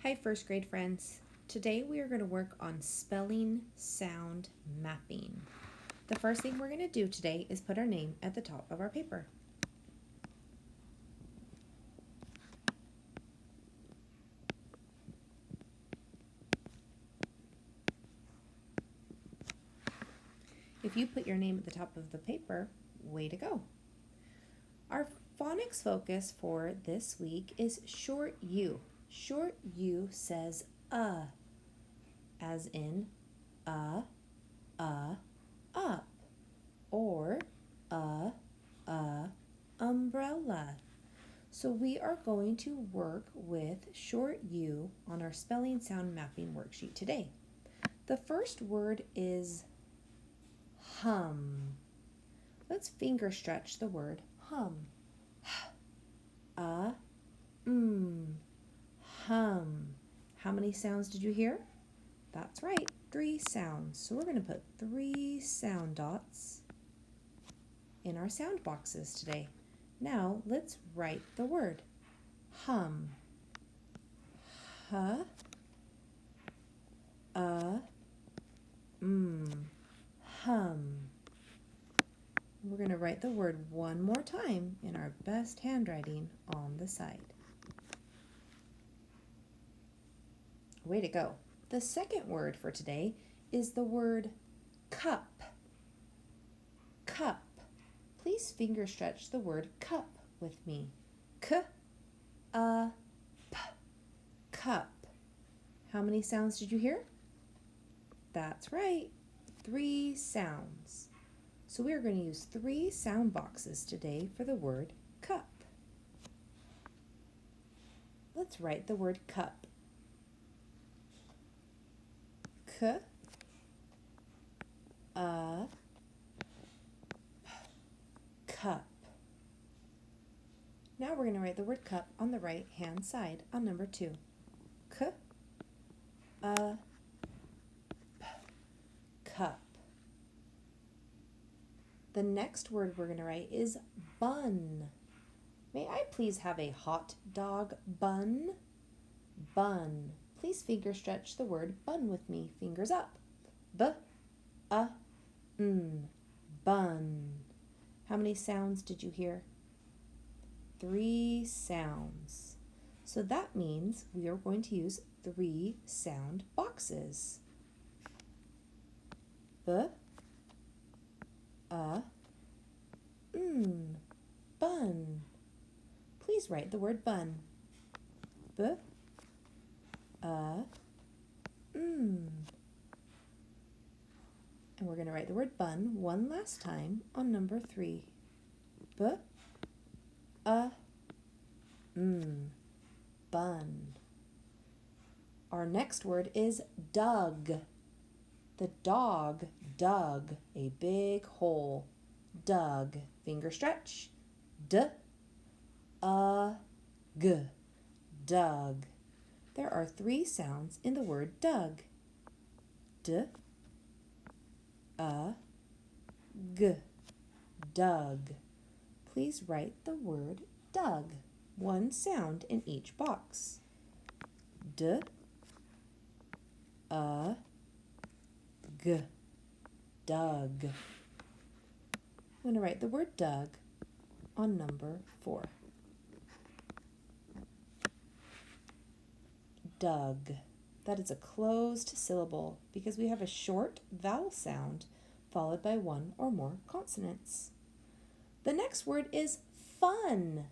Hi, first grade friends. Today we are going to work on spelling sound mapping. The first thing we're going to do today is put our name at the top of our paper. If you put your name at the top of the paper, way to go. Our phonics focus for this week is short U. Short U says as in up, or umbrella. So we are going to work with short U on our spelling sound mapping worksheet today. The first word is hum. Let's finger stretch the word hum. Hum. How many sounds did you hear? That's right, 3 sounds. So we're going to put 3 sound dots in our sound boxes today. Now let's write the word hum. Hum. We're going to write the word one more time in our best handwriting on the side. Way to go. The second word for today is the word cup. Cup. Please finger stretch the word cup with me. Cup. Cup. How many sounds did you hear? That's right, 3 sounds. So we are going to use 3 sound boxes today for the word cup. Let's write the word cup. Cup. Now we're going to write the word cup on the right hand side on number 2. Cup. The next word we're going to write is bun. May I please have a hot dog bun? Bun. Please finger stretch the word bun with me. Fingers up. Bun. How many sounds did you hear? 3 sounds. So that means we are going to use 3 sound boxes. Bun. Please write the word bun. And we're going to write the word bun one last time on number 3. Bun. Our next word is dug. The dog dug a big hole. Dug. Finger stretch. Dug. There are 3 sounds in the word dug. Dug. Please write the word dug. 1 sound in each box. Dug. I'm going to write the word dug on number 4. Dug. That is a closed syllable because we have a short vowel sound followed by 1 or more consonants. The next word is fun.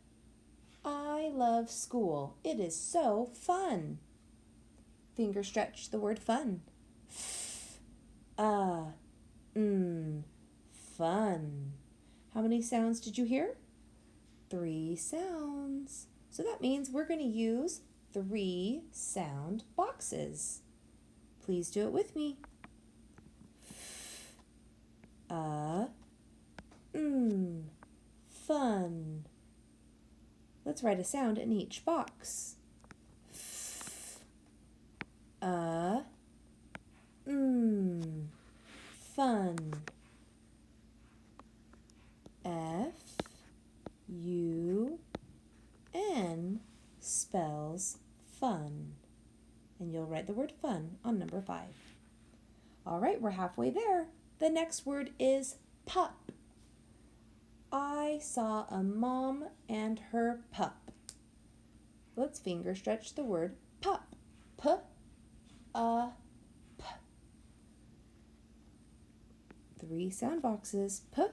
I love school. It is so fun. Finger stretch the word fun. Fun. How many sounds did you hear? 3 sounds. So that means we're going to use 3 sound boxes. Please do it with me. Fun. Let's write a sound in each box. Fun. F-U-N spells fun. and you'll write the word fun on number 5. All right, we're halfway there. The next word is pup. I saw a mom and her pup. Let's finger stretch the word pup. P. 3 sound boxes. P,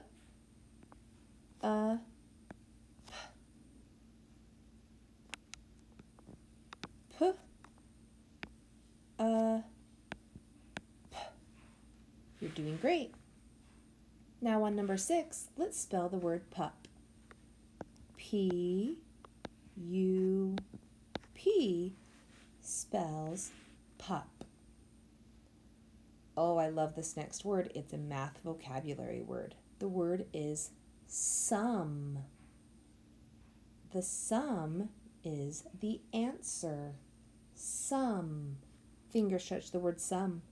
P, P. You're doing great. Now on number 6, let's spell the word pup. P, U, P spells pup. Oh, I love this next word. It's a math vocabulary word. The word is sum. The sum is the answer. Sum. Finger stretch the word sum.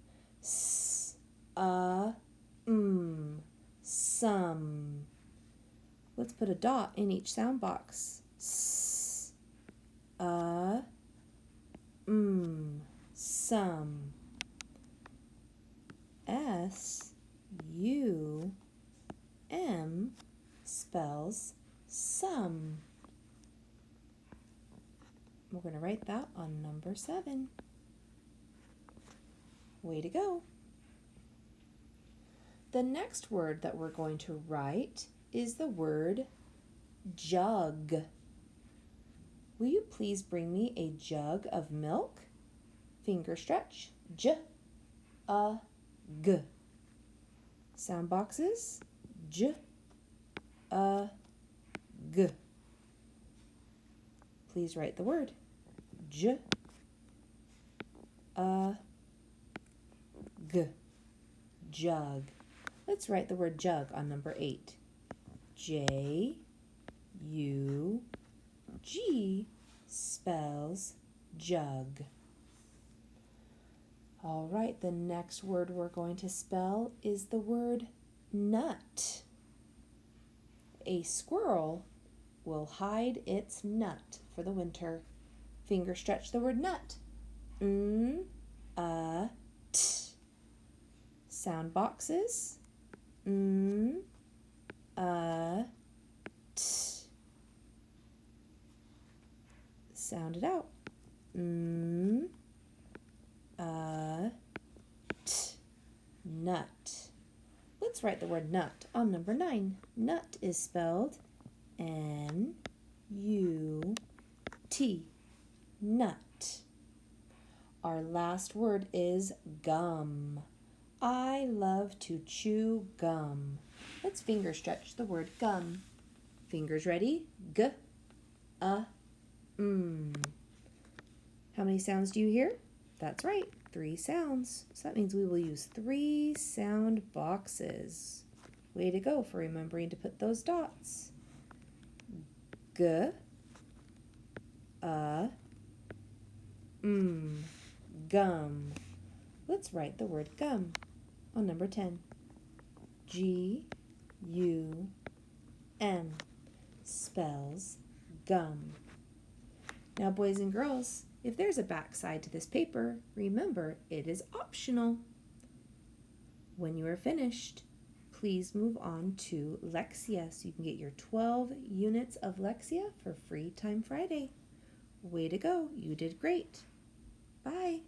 Sum. Let's put a dot in each sound box. Sum. S-U-M spells sum. We're going to write that on number 7. Way to go. The next word that we're going to write is the word jug. Will you please bring me a jug of milk? Finger stretch. J-U-G. Sound boxes. J-U-G. Please write the word. J-U-G. Jug. Let's write the word jug on number 8. J-U-G spells jug. All right, the next word we're going to spell is the word nut. A squirrel will hide its nut for the winter. Finger stretch the word nut. N-U-T. Sound boxes. N-U-T. Sound it out. N-U-T. Nut. Let's write the word nut on number 9. Nut is spelled N-U-T. Nut. Our last word is gum. I love to chew gum. Let's finger stretch the word gum. Fingers ready? G-U-M. How many sounds do you hear? That's right, 3 sounds. So that means we will use 3 sound boxes. Way to go for remembering to put those dots. G-U-M. Gum. Let's write the word gum on number 10. G-U-M spells gum. Now, boys and girls, if there's a backside to this paper, remember it is optional. When you are finished, please move on to Lexia so you can get your 12 units of Lexia for Free Time Friday. Way to go, you did great. Bye.